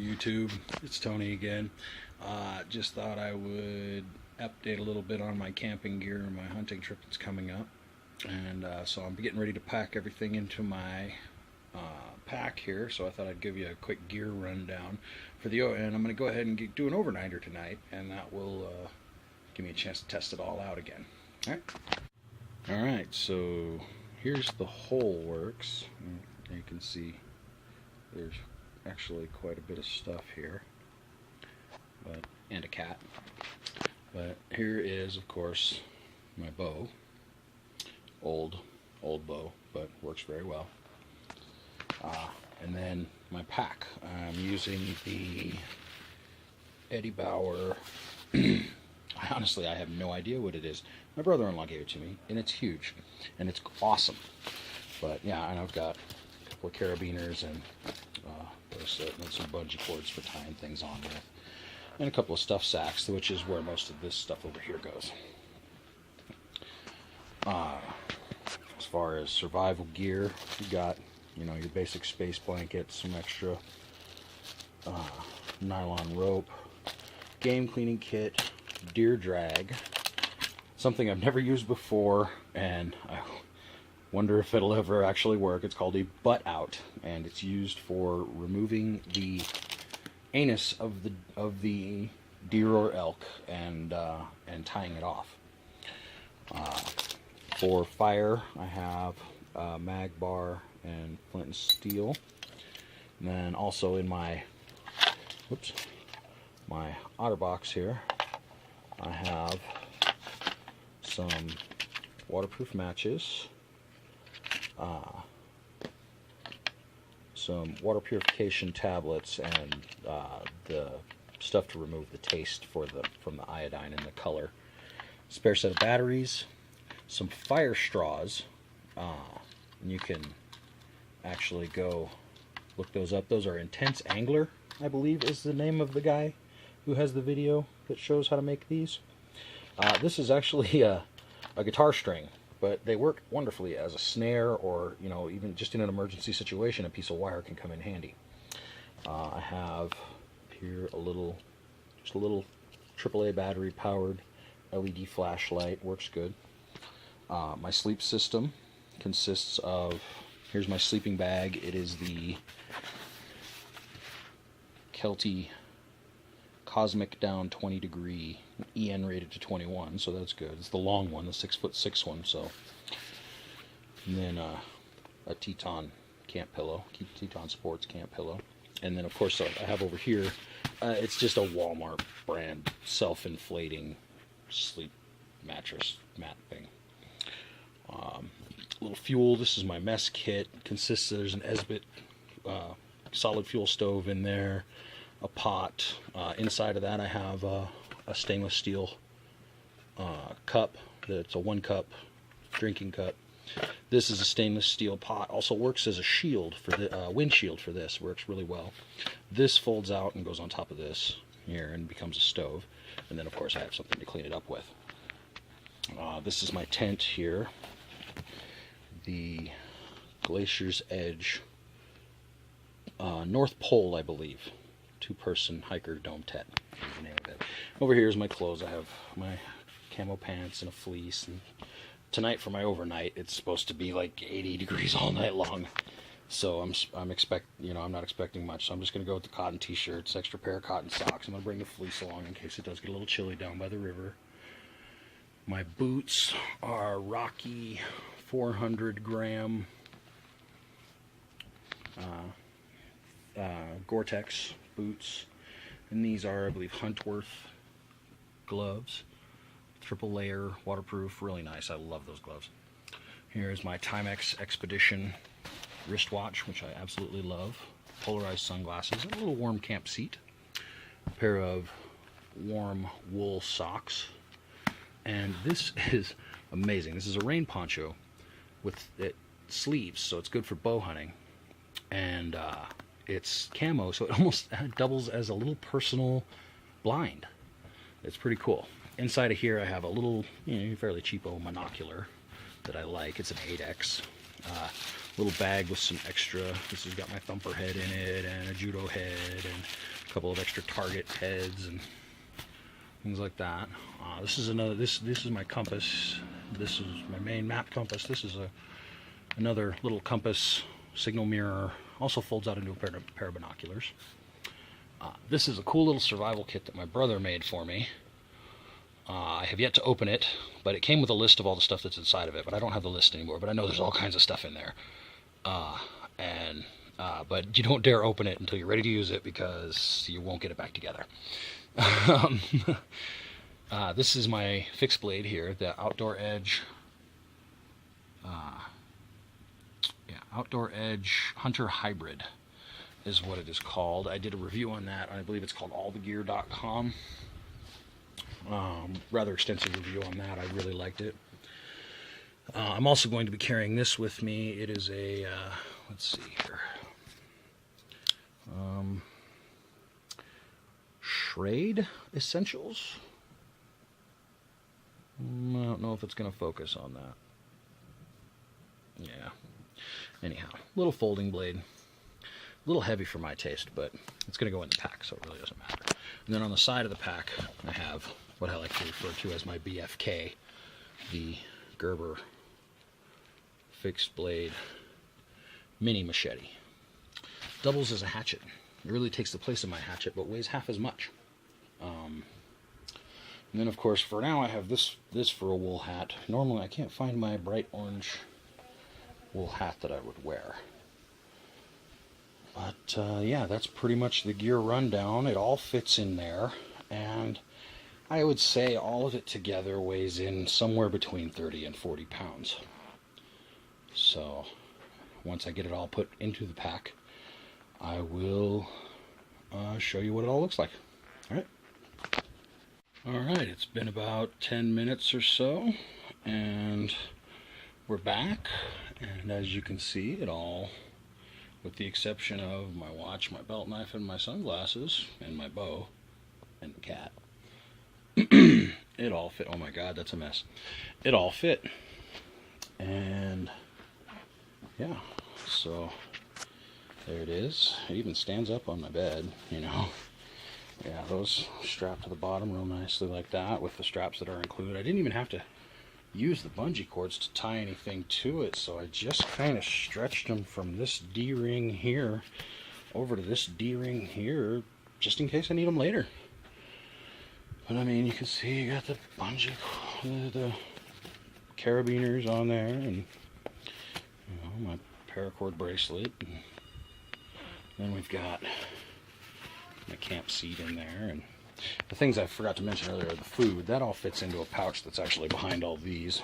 YouTube? It's Tony again. Just thought I would update a little bit on my camping gear and my hunting trip that's coming up. And so I'm getting ready to pack everything into my pack here, so I thought I'd give you a quick gear rundown for the, and I'm going to go ahead and do an overnighter tonight, and that will give me a chance to test it all out again. Alright, so here's the whole works. You can see there's actually quite a bit of stuff here, and a cat. But here is, of course, my bow. Old bow, but works very well. And then my pack. I'm using the Eddie Bauer. Honestly, I have no idea what it is. My brother-in-law gave it to me, and it's huge, and it's awesome. But yeah, and I've got a couple of carabiners and some bungee cords for tying things on with, and a couple of stuff sacks, which is where most of this stuff over here goes. As far as survival gear, you got, your basic space blanket, some extra nylon rope, game cleaning kit, deer drag, something I've never used before, and I wonder if it'll ever actually work. It's called a butt out, and it's used for removing the anus of the deer or elk and tying it off. For fire, I have mag bar and flint and steel. And then also in my OtterBox here, I have some waterproof matches, some water purification tablets, and the stuff to remove the taste from the iodine and the color. Spare set of batteries, some fire straws, and you can actually go look those up. Those are Intense Angler, I believe is the name of the guy who has the video that shows how to make these. This is actually a guitar string, but they work wonderfully as a snare, or even just in an emergency situation, a piece of wire can come in handy. I have here just a little AAA battery powered LED flashlight, works good. My sleep system consists of, here's my sleeping bag. It is the Kelty Cosmic Down 20 degree, EN rated to 21, so that's good. It's the long one, the 6'6" one. So, and then a Teton camp pillow, Teton Sports camp pillow, and then of course I have over here. It's just a Walmart brand self-inflating sleep mattress mat thing. Little fuel. This is my mess kit. There's an Esbit solid fuel stove in there, a pot. Inside of that I have a stainless steel cup. It's a 1-cup drinking cup. This is a stainless steel pot. Also works as a shield for the windshield for this. Works really well. This folds out and goes on top of this here and becomes a stove. And then of course I have something to clean it up with. This is my tent here. The Glacier's Edge North Pole, I believe. 2-person hiker dome tent is the name of it. Over here is my clothes. I have my camo pants and a fleece. And tonight for my overnight, it's supposed to be like 80 degrees all night long. So I'm not expecting much. So I'm just gonna go with the cotton t-shirts, extra pair of cotton socks. I'm gonna bring the fleece along in case it does get a little chilly down by the river. My boots are Rocky 400-gram Gore-Tex boots, and these are, I believe, Huntworth gloves, triple layer, waterproof, really nice. I love those gloves. Here's my Timex Expedition wristwatch, which I absolutely love. Polarized sunglasses, and a little warm camp seat. A pair of warm wool socks. And this is amazing. This is a rain poncho with sleeves, so it's good for bow hunting. And it's camo, so it almost doubles as a little personal blind. It's pretty cool. Inside of here I have a little, fairly cheapo monocular that I like. It's an 8X. Little bag with some extra. This has got my thumper head in it and a judo head and A couple of extra target heads and things like that. This is another. This is my compass. This is my main map compass. This is another little compass signal mirror. Also folds out into a pair of binoculars. This is a cool little survival kit that my brother made for me. I have yet to open it, but it came with a list of all the stuff that's inside of it. But I don't have the list anymore. But I know there's all kinds of stuff in there. But you don't dare open it until you're ready to use it, because you won't get it back together. This is my fixed blade here, the Outdoor Edge. Outdoor Edge Hunter Hybrid is what it is called. I did a review on that. I believe it's called allthegear.com. Rather extensive review on that. I really liked it. I'm also going to be carrying this with me. It is a, let's see here. Schrade Essentials. I don't know if it's going to focus on that. Yeah. Anyhow, little folding blade. A little heavy for my taste, but it's going to go in the pack, so it really doesn't matter. And then on the side of the pack, I have what I like to refer to as my BFK, the Gerber fixed blade mini machete. Doubles as a hatchet. It really takes the place of my hatchet, but weighs half as much. And then, of course, for now, I have this for a wool hat. Normally, I can't find my bright orange wool hat that I would wear. But, yeah, that's pretty much the gear rundown. It all fits in there. And I would say all of it together weighs in somewhere between 30 and 40 pounds. So, once I get it all put into the pack, I will show you what it all looks like. Alright, it's been about 10 minutes or so, and we're back. And as you can see, it all, with the exception of my watch, my belt knife, and my sunglasses, and my bow, and the cat, it all fit. Oh my god, that's a mess. It all fit. And yeah, so there it is. It even stands up on my bed, you know. Yeah, those strapped to the bottom real nicely like that with the straps that are included. I didn't even have to use the bungee cords to tie anything to it, so I just kind of stretched them from this D-ring here over to this D-ring here, just in case I need them later. But I mean, you can see you got the bungee, the carabiners on there, and you know, my paracord bracelet, and then we've got my camp seat in there, and the things I forgot to mention earlier, the food, that all fits into a pouch that's actually behind all these.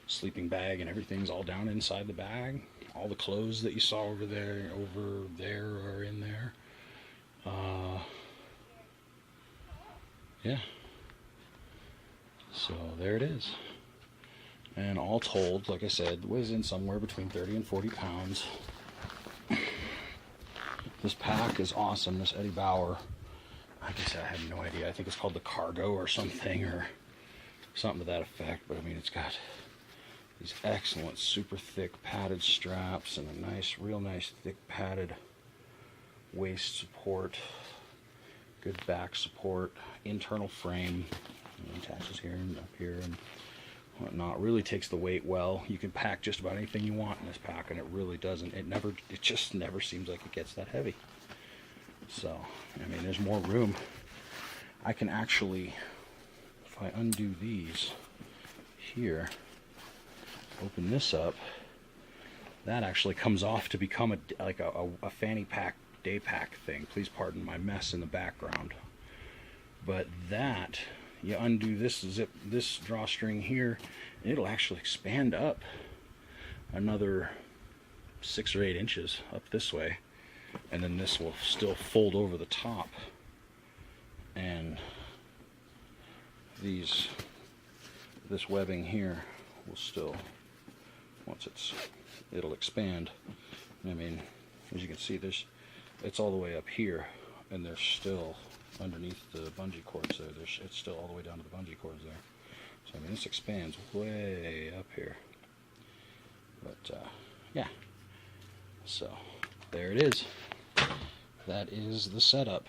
Sleeping bag and everything's all down inside the bag. All the clothes that you saw over there are in there. Yeah. So there it is. And all told, like I said, weighs in somewhere between 30 and 40 pounds. This pack is awesome. This Eddie Bauer, I guess I have no idea. I think it's called the Cargo or something, or something to that effect. But I mean, it's got these excellent, super thick padded straps and a nice, real nice, thick padded waist support, good back support, internal frame, attaches here and up here and whatnot. Really takes the weight well. You can pack just about anything you want in this pack, and it really doesn't. It just never seems like it gets that heavy. So, I mean, there's more room. I can actually, if I undo these here, open this up, that actually comes off to become a fanny pack, day pack thing. Please pardon my mess in the background. But that, you undo this drawstring here, and it'll actually expand up another 6 or 8 inches up this way, and then this will still fold over the top, and this webbing here will still, it'll expand. I mean, as you can see, it's all the way up here, and there's still underneath the bungee cords there. It's still all the way down to the bungee cords there. So I mean, this expands way up here. But yeah. So there it is. that is the setup.